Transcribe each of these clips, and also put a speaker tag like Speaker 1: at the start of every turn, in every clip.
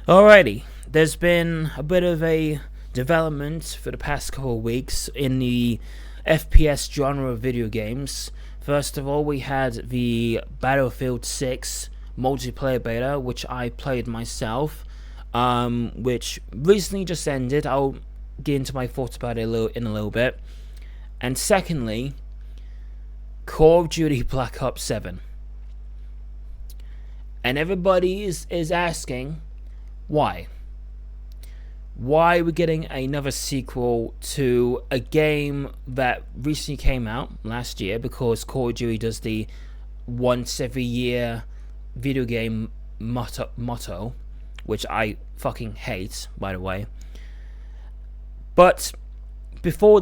Speaker 1: Alrighty, there's been a bit of a development for the past couple of weeks in the FPS genre of video games. First of all, we had the Battlefield 6 multiplayer beta, which I played myself, which recently just ended. I'll get into my thoughts about it in a little bit. And secondly, Call of Duty Black Ops 7. And everybody is asking, why? Why are we getting another sequel to a game that recently came out last year? Because Call of Duty does the once every year video game motto, which I fucking hate, by the way. But before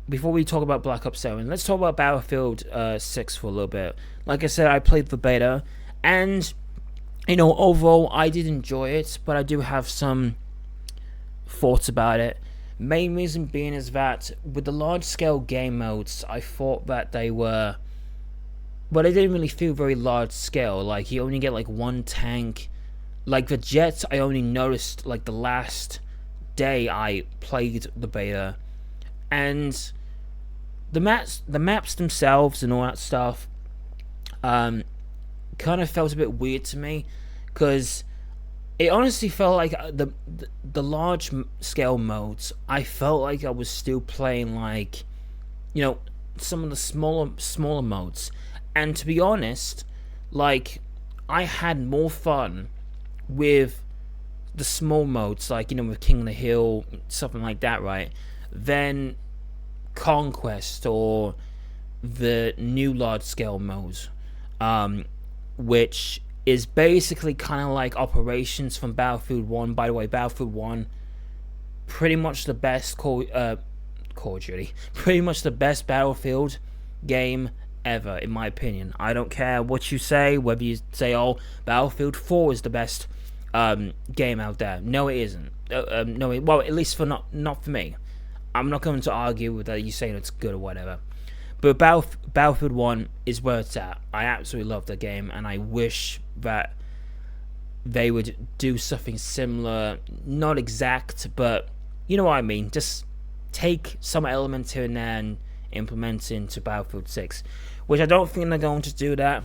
Speaker 1: we talk about Black Ops 7, let's talk about Battlefield 6 for a little bit. Like I said, I played the beta, and overall I did enjoy it, but I do have some thoughts about it. Main reason being is that with the large scale game modes, I thought that they didn't really feel very large scale. Like, you only get like one tank. Like the jets, I only noticed like the last day I played the beta, and the maps themselves and all that stuff kind of felt a bit weird to me, because it honestly felt like the large scale modes, I felt like I was still playing like some of the smaller modes. And to be honest, like, I had more fun with the small modes, like with King of the Hill, something like that, right, than Conquest or the new large scale modes, which is basically kind of like operations from Battlefield 1. By the way, Battlefield 1, pretty much the best Call of Duty, pretty much the best Battlefield game ever, in my opinion. I don't care what you say, whether you say, oh, Battlefield 4 is the best game out there. No, it isn't. Well, at least not for me. I'm not going to argue with that you saying it's good or whatever. But Battlefield 1 is where it's at. I absolutely love the game, and I wish that they would do something similar. Not exact, but you know what I mean. Just take some elements here and there and implement it into Battlefield 6. Which I don't think they're going to do that,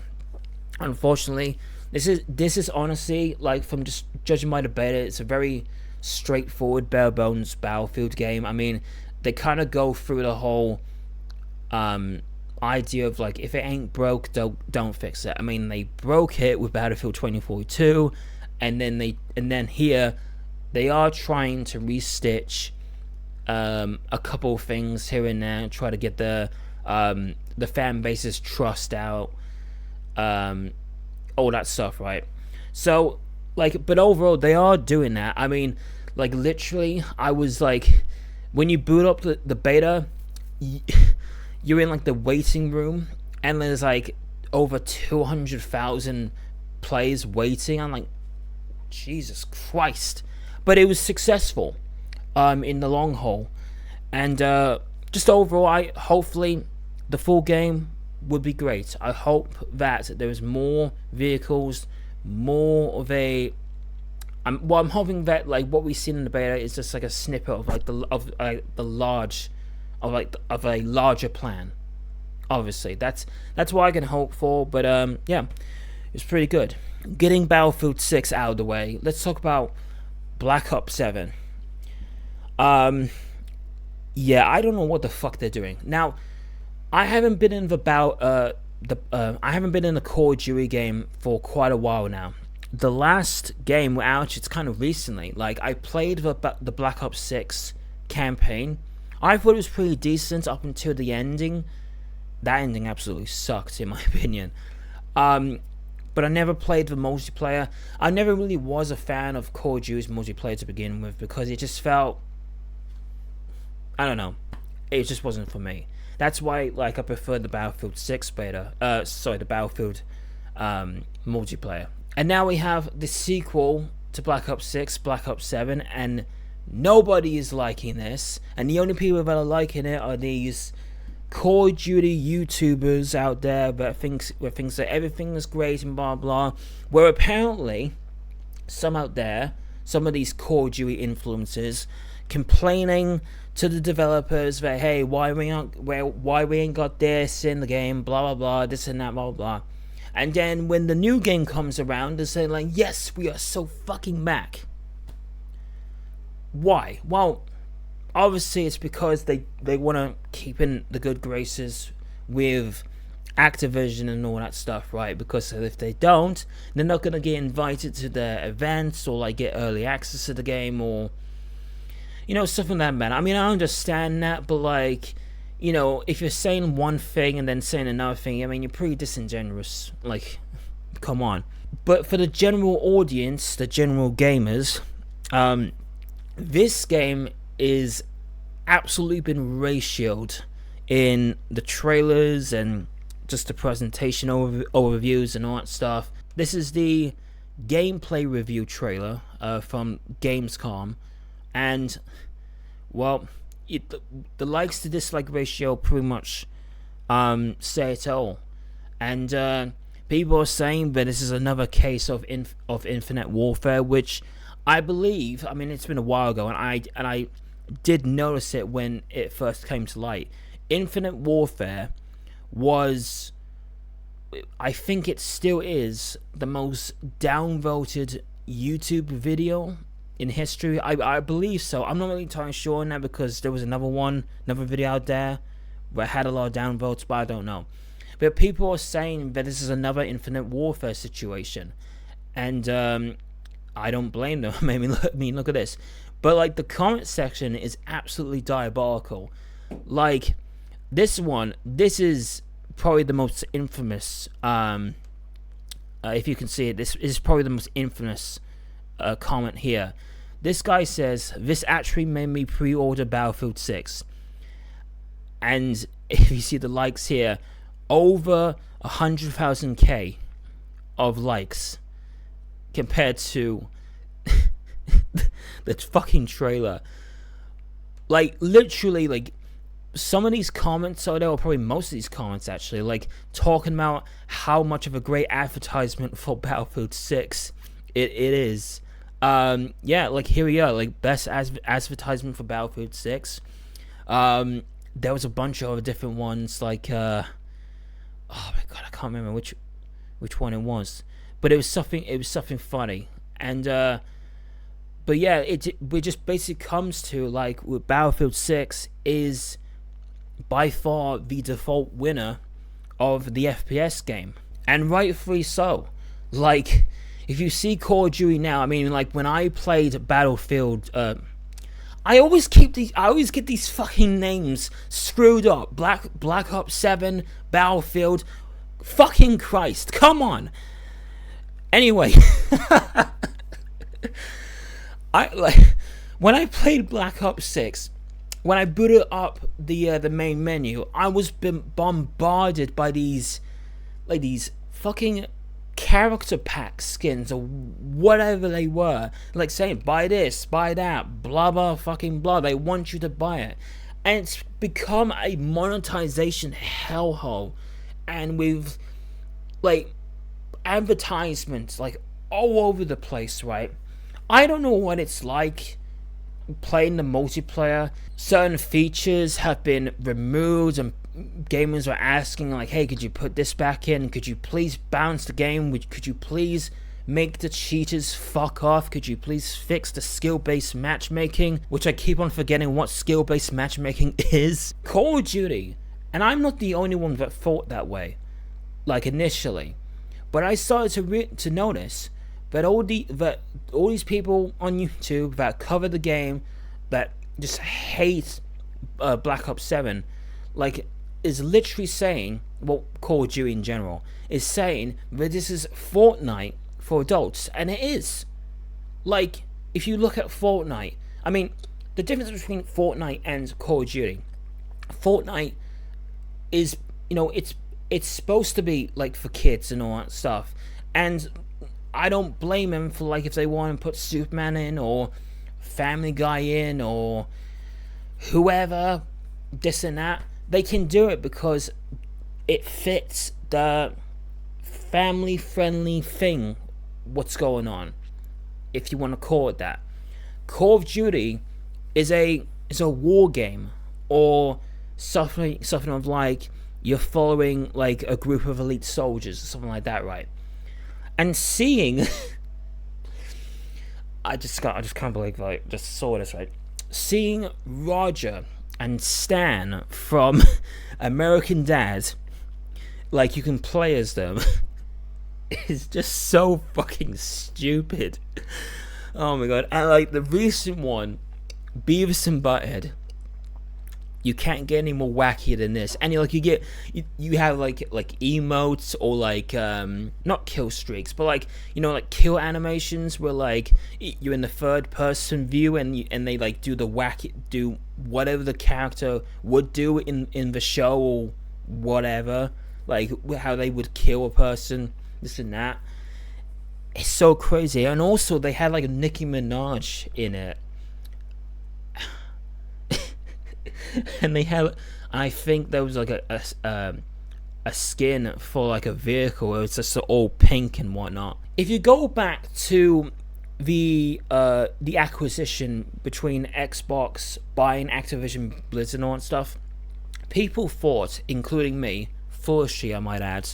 Speaker 1: unfortunately. This is honestly, like, from just judging by the beta, it's a very straightforward, bare bones Battlefield game. I mean, they kind of go through the whole idea of, like, if it ain't broke, don't fix it. I mean, they broke it with Battlefield 2042, and then here they are trying to restitch a couple of things here and there, try to get the fan base's trust out, all that stuff, right? So, like, but overall they are doing that. I mean, like, literally, I was like, when you boot up the beta, you're in like the waiting room, and there's like over 200,000 players waiting. I'm like, Jesus Christ. But it was successful in the long haul, and just overall, hopefully the full game would be great. I hope that there's more vehicles, more of a I'm hoping that, like, what we've seen in the beta is just like a snippet of like of a larger plan. Obviously, that's what I can hope for. But yeah, it's pretty good. Getting Battlefield 6 out of the way, let's talk about Black Ops 7. Yeah, I don't know what the fuck they're doing now. I haven't been in the Call of Duty game for quite a while now. The last game out, it's kind of recently. Like, I played the Black Ops 6 campaign. I thought it was pretty decent up until the ending. That ending absolutely sucked, in my opinion. But I never played the multiplayer. I never really was a fan of Call of Duty's multiplayer to begin with, because it just felt, I don't know, it just wasn't for me. That's why, like, I prefer the Battlefield 6 beta. The Battlefield multiplayer. And now we have the sequel to Black Ops 6, Black Ops 7, and nobody is liking this. And the only people that are liking it are these Call of Duty YouTubers out there that thinks that everything is great and blah blah. Where apparently some out there, some of these Call of Duty influencers, complaining to the developers that, hey, why we ain't got this in the game, blah blah blah, this and that, blah blah blah. And then when the new game comes around, they say like, yes, we are so fucking back. Why? Well, obviously it's because they want to keep in the good graces with Activision and all that stuff, right? Because if they don't, they're not going to get invited to their events or like get early access to the game or, you know, stuff like that, man. I mean, I understand that, but like, you know, if you're saying one thing and then saying another thing, I mean, you're pretty disingenuous. Like, come on. But for the general audience, the general gamers, this game is absolutely been ratioed in the trailers and just the presentation overviews and all that stuff. This is the gameplay review trailer from Gamescom, and well, the likes to dislike ratio pretty much say it all. And people are saying that this is another case of Infinite Warfare, which I believe. I mean, it's been a while ago, and I did notice it when it first came to light. Infinite Warfare was, I think it still is, the most downvoted YouTube video in history. I believe so. I'm not really entirely sure now because there was another video out there that had a lot of downvotes, but I don't know. But people are saying that this is another Infinite Warfare situation, and I don't blame them. I mean, look at this. But like, the comment section is absolutely diabolical. Like, this is probably the most infamous. If you can see it, this is probably the most infamous comment here. This guy says, "This actually made me pre-order Battlefield 6." And if you see the likes here, over 100,000 of likes compared to the fucking trailer. Like, literally, like, some of these comments out there, or probably most of these comments actually, like, talking about how much of a great advertisement for Battlefield 6 it is. Yeah, like, here we are, like, best advertisement for Battlefield 6. There was a bunch of different ones, like, oh my god, I can't remember which one it was, but it was something funny. And but yeah, it just basically comes to, like, with Battlefield 6 is by far the default winner of the FPS game, and rightfully so. Like, if you see Call of Duty now, I mean, like, when I played Battlefield, I always get these fucking names screwed up. Black Ops 7, Battlefield, fucking Christ, come on. Anyway, when I played Black Ops 6, when I booted up the main menu, I was been bombarded by these fucking character pack skins or whatever they were, like saying buy this, buy that, blah blah fucking blah. They want you to buy it, and it's become a monetization hellhole, and with like advertisements like all over the place, right? I don't know what it's like playing the multiplayer. Certain features have been removed, and gamers are asking like, hey, could you put this back in? Could you please balance the game? Could you please make the cheaters fuck off? Could you please fix the skill-based matchmaking? Which I keep on forgetting what skill-based matchmaking is. Call of Duty, and I'm not the only one that thought that way, like initially, but I started to notice that all these people on YouTube that cover the game, that just hate Black Ops 7, like, is literally saying, well, Call of Duty in general, is saying that this is Fortnite for adults, and it is. Like, if you look at Fortnite, I mean, the difference between Fortnite and Call of Duty, Fortnite is, you know, it's supposed to be like for kids and all that stuff, and I don't blame them for, like, if they want to put Superman in or Family Guy in or whoever, this and that, they can do it because it fits the family friendly thing, what's going on. if you want to call it that. Call of Duty is a war game, or something of like you're following like a group of elite soldiers or something like that, right? And seeing I just can't believe I just saw this, right? Seeing Roger and Stan from American Dad, like you can play as them, is just so fucking stupid. Oh my god. And like the recent one, Beavis and Butthead, you can't get any more wacky than this. And you have like emotes, or like not kill streaks, but like, you know, like kill animations where like you're in the third person view, and they like do whatever the character would do in the show or whatever, like how they would kill a person, this and that. It's so crazy. And also they had like a Nicki Minaj in it. And they had, I think there was like a skin for like a vehicle where it's just all pink and whatnot. If you go back to the acquisition between Xbox buying Activision Blizzard and all that stuff, people thought, including me, foolishly I might add,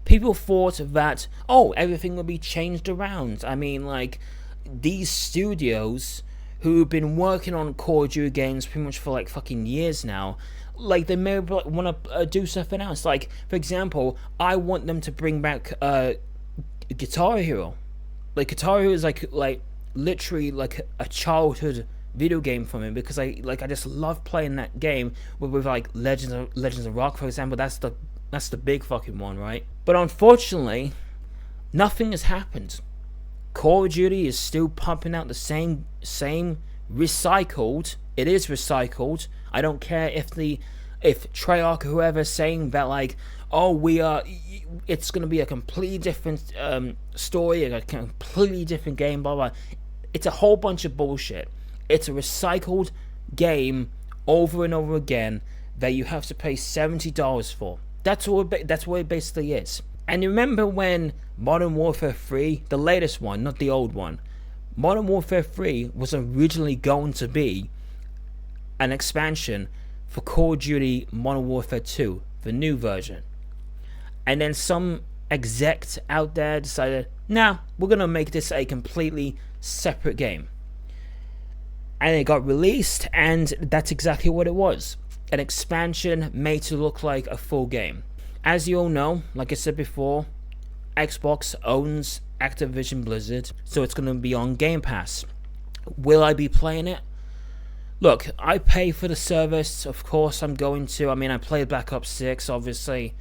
Speaker 1: people thought that, oh, everything would be changed around. I mean, like, these studios who've been working on Call of Duty games pretty much for like fucking years now, like they may like, want to do something else. Like, for example, I want them to bring back Guitar Hero. Like, Guitar Hero is like literally like a childhood video game for me, because I just love playing that game with like Legends of Rock, for example. That's the big fucking one, right? But unfortunately, nothing has happened. Call of Duty is still pumping out the same recycled. It is recycled. I don't care if Treyarch or whoever is saying that like, oh, it's going to be a completely different story, a completely different game, blah blah. It's a whole bunch of bullshit. It's a recycled game over and over again that you have to pay $70 for. That's what it basically is. And you remember when Modern Warfare 3, the latest one, not the old one, Modern Warfare 3 was originally going to be an expansion for Call of Duty Modern Warfare 2, the new version. And then some exec out there decided, nah, we're going to make this a completely separate game. And it got released, and that's exactly what it was. An expansion made to look like a full game. As you all know, like I said before, Xbox owns Activision Blizzard, so it's going to be on Game Pass. Will I be playing it? Look, I pay for the service, of course I'm going to. I mean, I played Black Ops 6, obviously.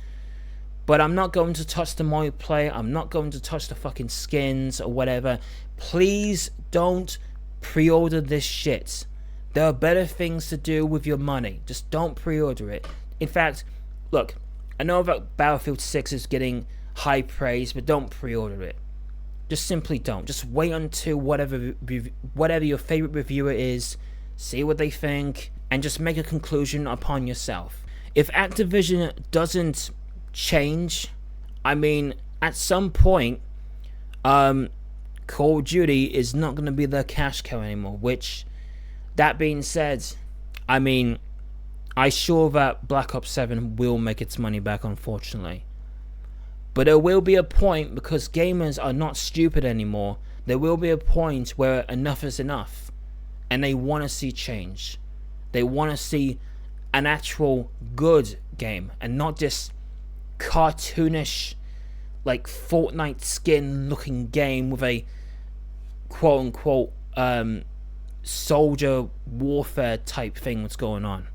Speaker 1: But I'm not going to touch the multiplayer. I'm not going to touch the fucking skins or whatever. Please don't pre-order this shit. There are better things to do with your money. Just don't pre-order it. In fact, look, I know that Battlefield 6 is getting high praise, but don't pre-order it. Just simply don't. Just wait until whatever your favorite reviewer is, see what they think, and just make a conclusion upon yourself. If Activision doesn't change, I mean, at some point, Call of Duty is not going to be their cash cow anymore, which, that being said, I mean, I'm sure that Black Ops 7 will make its money back, unfortunately. But there will be a point, because gamers are not stupid anymore, there will be a point where enough is enough. And they want to see change. They want to see an actual good game, and not just cartoonish, like Fortnite skin looking game with a quote unquote soldier warfare type thing that's going on.